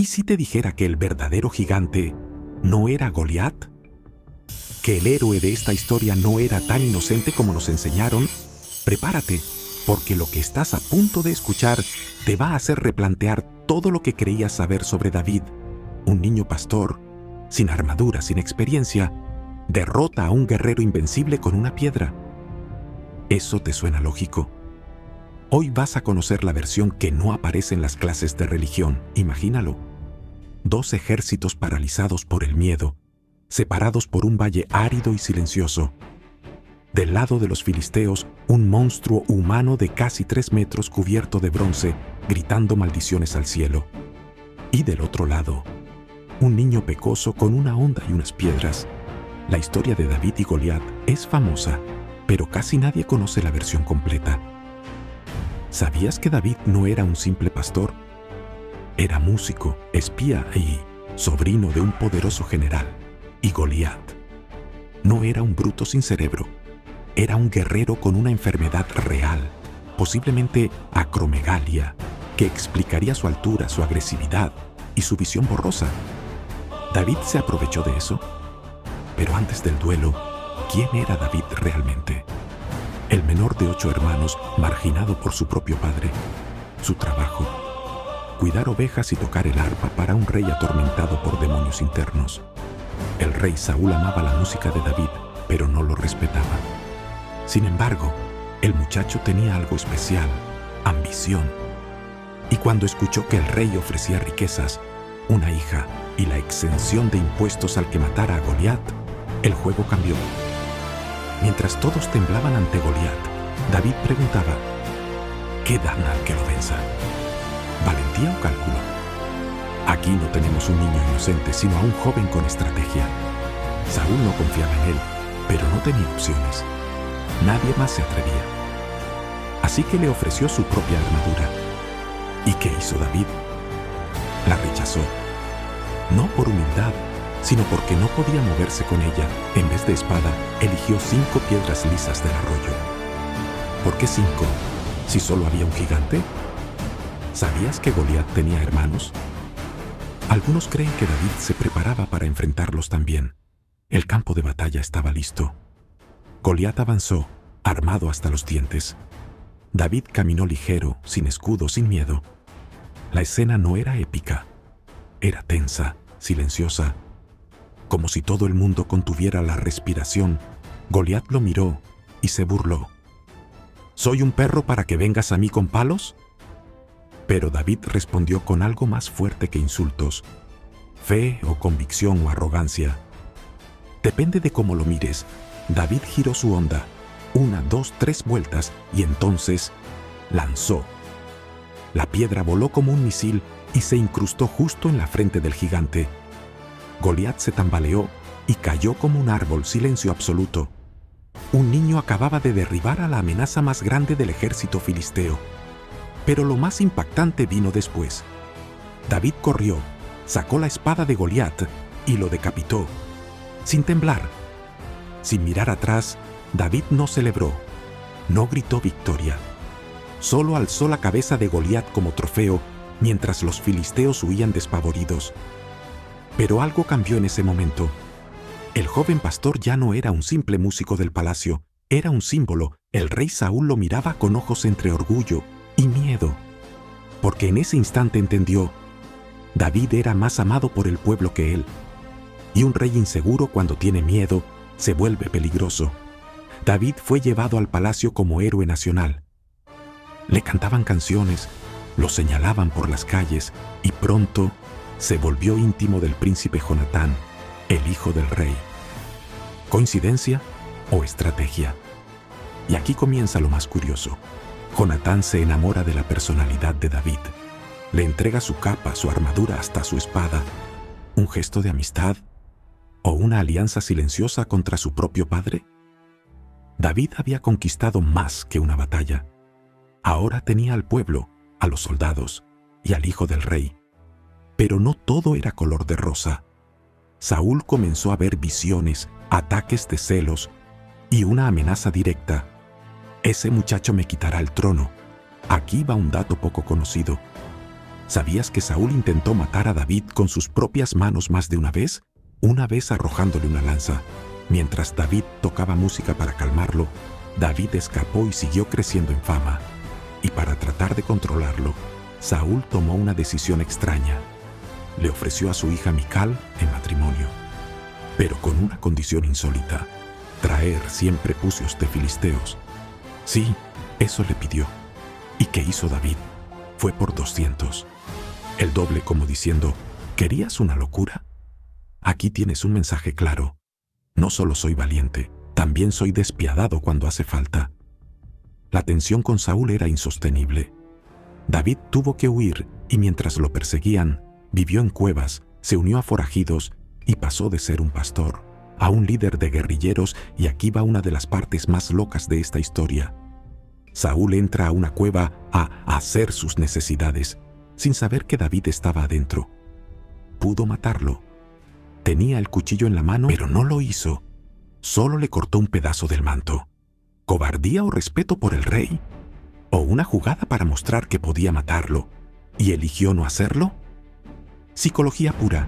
¿Y si te dijera que el verdadero gigante no era Goliat? ¿Que el héroe de esta historia no era tan inocente como nos enseñaron? Prepárate, porque lo que estás a punto de escuchar te va a hacer replantear todo lo que creías saber sobre David, un niño pastor, sin armadura, sin experiencia, derrota a un guerrero invencible con una piedra. ¿Eso te suena lógico? Hoy vas a conocer la versión que no aparece en las clases de religión. Imagínalo. 2 ejércitos paralizados por el miedo, separados por un valle árido y silencioso. Del lado de los filisteos, un monstruo humano de casi 3 metros cubierto de bronce, gritando maldiciones al cielo. Y del otro lado, un niño pecoso con una honda y unas piedras. La historia de David y Goliat es famosa, pero casi nadie conoce la versión completa. ¿Sabías que David no era un simple pastor? Era músico, espía y sobrino de un poderoso general. Y Goliat no era un bruto sin cerebro. Era un guerrero con una enfermedad real, posiblemente acromegalia, que explicaría su altura, su agresividad y su visión borrosa. ¿David se aprovechó de eso? Pero antes del duelo, ¿quién era David realmente? El menor de 8 hermanos, marginado por su propio padre. Su trabajo: cuidar ovejas y tocar el arpa para un rey atormentado por demonios internos. El rey Saúl amaba la música de David, pero no lo respetaba. Sin embargo, el muchacho tenía algo especial: ambición. Y cuando escuchó que el rey ofrecía riquezas, una hija y la exención de impuestos al que matara a Goliat, el juego cambió. Mientras todos temblaban ante Goliat, David preguntaba: ¿qué dan al que lo venza? ¿Valentía o cálculo? Aquí no tenemos un niño inocente, sino a un joven con estrategia. Saúl no confiaba en él, pero no tenía opciones. Nadie más se atrevía. Así que le ofreció su propia armadura. ¿Y qué hizo David? La rechazó. No por humildad, sino porque no podía moverse con ella. En vez de espada, eligió 5 piedras lisas del arroyo. ¿Por qué 5, si solo había un gigante? ¿Sabías que Goliat tenía hermanos? Algunos creen que David se preparaba para enfrentarlos también. El campo de batalla estaba listo. Goliat avanzó, armado hasta los dientes. David caminó ligero, sin escudo, sin miedo. La escena no era épica. Era tensa, silenciosa. Como si todo el mundo contuviera la respiración, Goliat lo miró y se burló. ¿Soy un perro para que vengas a mí con palos? Pero David respondió con algo más fuerte que insultos: fe o convicción o arrogancia. Depende de cómo lo mires. David giró su honda, 1, 2, 3 vueltas, y entonces lanzó. La piedra voló como un misil y se incrustó justo en la frente del gigante. Goliat se tambaleó y cayó como un árbol, silencio absoluto. Un niño acababa de derribar a la amenaza más grande del ejército filisteo. Pero lo más impactante vino después. David corrió, sacó la espada de Goliat y lo decapitó, sin temblar. Sin mirar atrás, David no celebró, no gritó victoria. Solo alzó la cabeza de Goliat como trofeo mientras los filisteos huían despavoridos. Pero algo cambió en ese momento. El joven pastor ya no era un simple músico del palacio, era un símbolo. El rey Saúl lo miraba con ojos entre orgullo y miedo, porque en ese instante entendió: David era más amado por el pueblo que él. Y un rey inseguro, cuando tiene miedo, se vuelve peligroso. David fue llevado al palacio como héroe nacional. Le cantaban canciones, lo señalaban por las calles y pronto se volvió íntimo del príncipe Jonatán, el hijo del rey. ¿Coincidencia o estrategia? Y aquí comienza lo más curioso. Jonatán se enamora de la personalidad de David. Le entrega su capa, su armadura, hasta su espada. ¿Un gesto de amistad? ¿O una alianza silenciosa contra su propio padre? David había conquistado más que una batalla. Ahora tenía al pueblo, a los soldados y al hijo del rey. Pero no todo era color de rosa. Saúl comenzó a ver visiones, ataques de celos y una amenaza directa. Ese muchacho me quitará el trono. Aquí va un dato poco conocido. ¿Sabías que Saúl intentó matar a David con sus propias manos más de una vez? Una vez arrojándole una lanza. Mientras David tocaba música para calmarlo, David escapó y siguió creciendo en fama. Y para tratar de controlarlo, Saúl tomó una decisión extraña. Le ofreció a su hija Mical en matrimonio, pero con una condición insólita: traer 100 prepucios de filisteos. Sí, eso le pidió. ¿Y qué hizo David? Fue por 200. El doble, como diciendo: ¿querías una locura? Aquí tienes un mensaje claro. No solo soy valiente, también soy despiadado cuando hace falta. La tensión con Saúl era insostenible. David tuvo que huir y mientras lo perseguían, vivió en cuevas, se unió a forajidos y pasó de ser un pastor a un líder de guerrilleros. Y aquí va una de las partes más locas de esta historia. Saúl entra a una cueva a hacer sus necesidades, sin saber que David estaba adentro. Pudo matarlo. Tenía el cuchillo en la mano, pero no lo hizo. Solo le cortó un pedazo del manto. ¿Cobardía o respeto por el rey? ¿O una jugada para mostrar que podía matarlo y eligió no hacerlo? Psicología pura.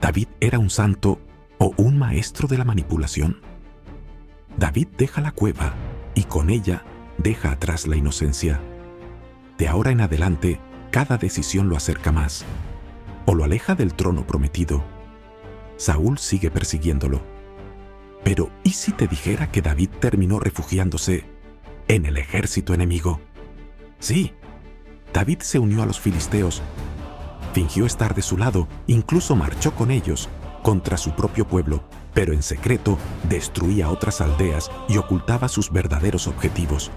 ¿David era un santo o un maestro de la manipulación? David deja la cueva y con ella deja atrás la inocencia. De ahora en adelante, cada decisión lo acerca más, o lo aleja del trono prometido. Saúl sigue persiguiéndolo. Pero, ¿y si te dijera que David terminó refugiándose en el ejército enemigo? Sí, David se unió a los filisteos, fingió estar de su lado, incluso marchó con ellos contra su propio pueblo, pero en secreto destruía otras aldeas y ocultaba sus verdaderos objetivos.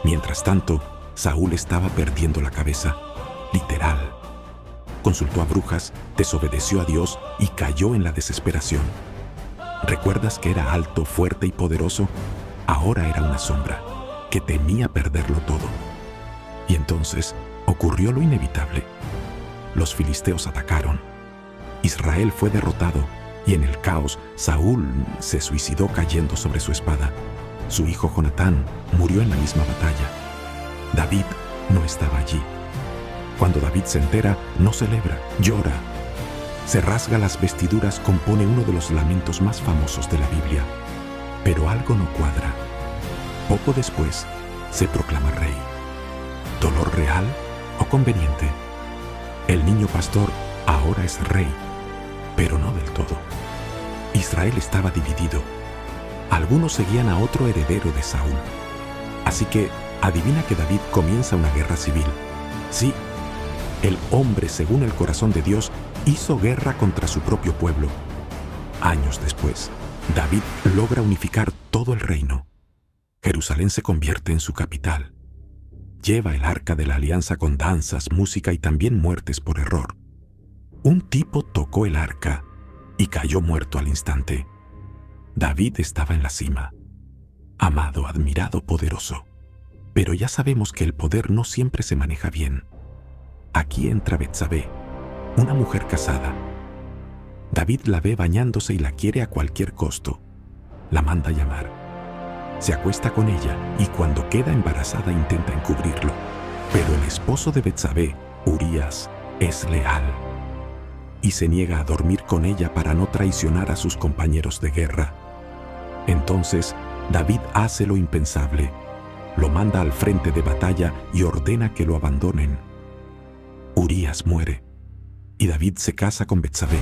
Mientras tanto, Saúl estaba perdiendo la cabeza, literal. Consultó a brujas, desobedeció a Dios y cayó en la desesperación. ¿Recuerdas que era alto, fuerte y poderoso? Ahora era una sombra, que temía perderlo todo. Y entonces ocurrió lo inevitable. Los filisteos atacaron. Israel fue derrotado y en el caos Saúl se suicidó cayendo sobre su espada. Su hijo Jonatán murió en la misma batalla. David no estaba allí. Cuando David se entera, no celebra, llora. Se rasga las vestiduras, compone uno de los lamentos más famosos de la Biblia. Pero algo no cuadra. Poco después, se proclama rey. ¿Dolor real o conveniente? El niño pastor ahora es rey, pero no del todo. Israel estaba dividido. Algunos seguían a otro heredero de Saúl. Así que, adivina que David comienza una guerra civil. Sí, el hombre, según el corazón de Dios, hizo guerra contra su propio pueblo. Años después, David logra unificar todo el reino. Jerusalén se convierte en su capital. Lleva el arca de la alianza con danzas, música y también muertes por error. Un tipo tocó el arca y cayó muerto al instante. David estaba en la cima, amado, admirado, poderoso. Pero ya sabemos que el poder no siempre se maneja bien. Aquí entra Betsabé, una mujer casada. David la ve bañándose y la quiere a cualquier costo. La manda a llamar. Se acuesta con ella y cuando queda embarazada intenta encubrirlo. Pero el esposo de Betsabé, Urías, es leal y se niega a dormir con ella para no traicionar a sus compañeros de guerra. Entonces, David hace lo impensable. Lo manda al frente de batalla y ordena que lo abandonen. Urías muere y David se casa con Betsabé.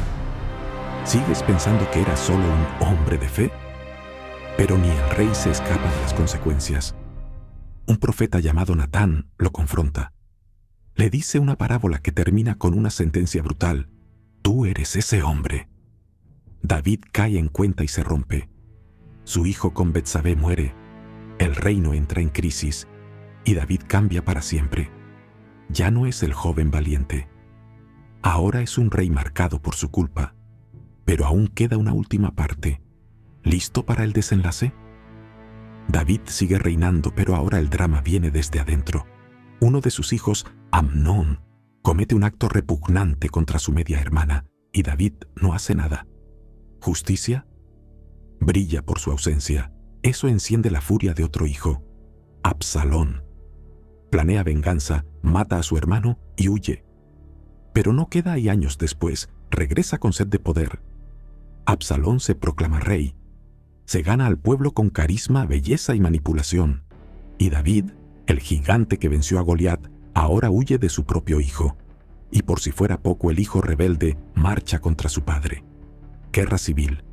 ¿Sigues pensando que era solo un hombre de fe? Pero ni el rey se escapa de las consecuencias. Un profeta llamado Natán lo confronta. Le dice una parábola que termina con una sentencia brutal. Tú eres ese hombre. David cae en cuenta y se rompe. Su hijo con Betsabé muere. El reino entra en crisis y David cambia para siempre. Ya no es el joven valiente. Ahora es un rey marcado por su culpa. Pero aún queda una última parte. ¿Listo para el desenlace? David sigue reinando, pero ahora el drama viene desde adentro. Uno de sus hijos, Amnón, comete un acto repugnante contra su media hermana y David no hace nada. ¿Justicia? Brilla por su ausencia. Eso enciende la furia de otro hijo, Absalón. Planea venganza, mata a su hermano y huye. Pero no queda ahí años después, regresa con sed de poder. Absalón se proclama rey. Se gana al pueblo con carisma, belleza y manipulación. Y David, el gigante que venció a Goliat, ahora huye de su propio hijo. Y por si fuera poco, el hijo rebelde marcha contra su padre. Guerra civil,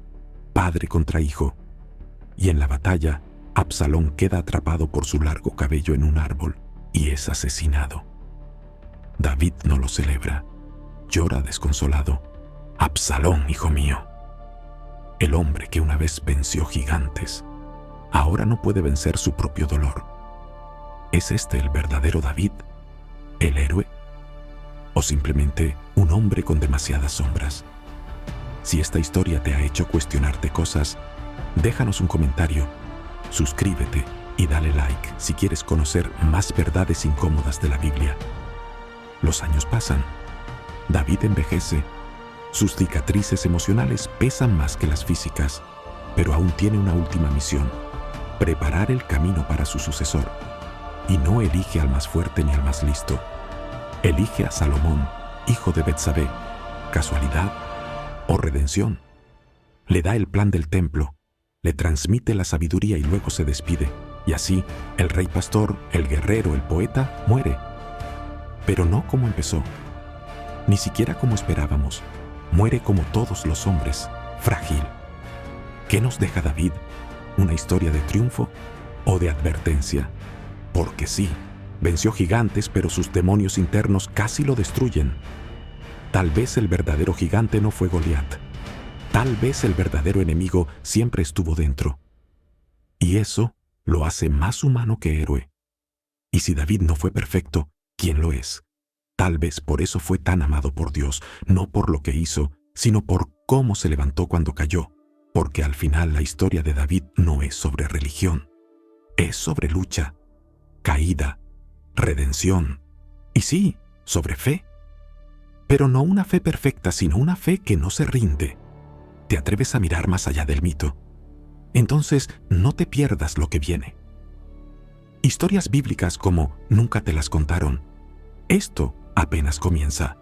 padre contra hijo. Y en la batalla, Absalón queda atrapado por su largo cabello en un árbol y es asesinado. David no lo celebra. Llora desconsolado. Absalón, hijo mío. El hombre que una vez venció gigantes, ahora no puede vencer su propio dolor. ¿Es este el verdadero David? ¿El héroe? ¿O simplemente un hombre con demasiadas sombras? Si esta historia te ha hecho cuestionarte cosas, déjanos un comentario, suscríbete y dale like si quieres conocer más verdades incómodas de la Biblia. Los años pasan. David envejece. Sus cicatrices emocionales pesan más que las físicas, pero aún tiene una última misión: preparar el camino para su sucesor. Y no elige al más fuerte ni al más listo. Elige a Salomón, hijo de Betsabé. ¿Casualidad o redención? Le da el plan del templo, le transmite la sabiduría y luego se despide. Y así, el rey pastor, el guerrero, el poeta, muere. Pero no como empezó, ni siquiera como esperábamos. Muere como todos los hombres, frágil. ¿Qué nos deja David? ¿Una historia de triunfo o de advertencia? Porque sí, venció gigantes, pero sus demonios internos casi lo destruyen. Tal vez el verdadero gigante no fue Goliat. Tal vez el verdadero enemigo siempre estuvo dentro. Y eso lo hace más humano que héroe. Y si David no fue perfecto, ¿quién lo es? Tal vez por eso fue tan amado por Dios, no por lo que hizo, sino por cómo se levantó cuando cayó. Porque al final la historia de David no es sobre religión, es sobre lucha, caída, redención y sí, sobre fe. Pero no una fe perfecta, sino una fe que no se rinde. ¿Te atreves a mirar más allá del mito? Entonces no te pierdas lo que viene. Historias bíblicas como Nunca te las contaron. Esto apenas comienza.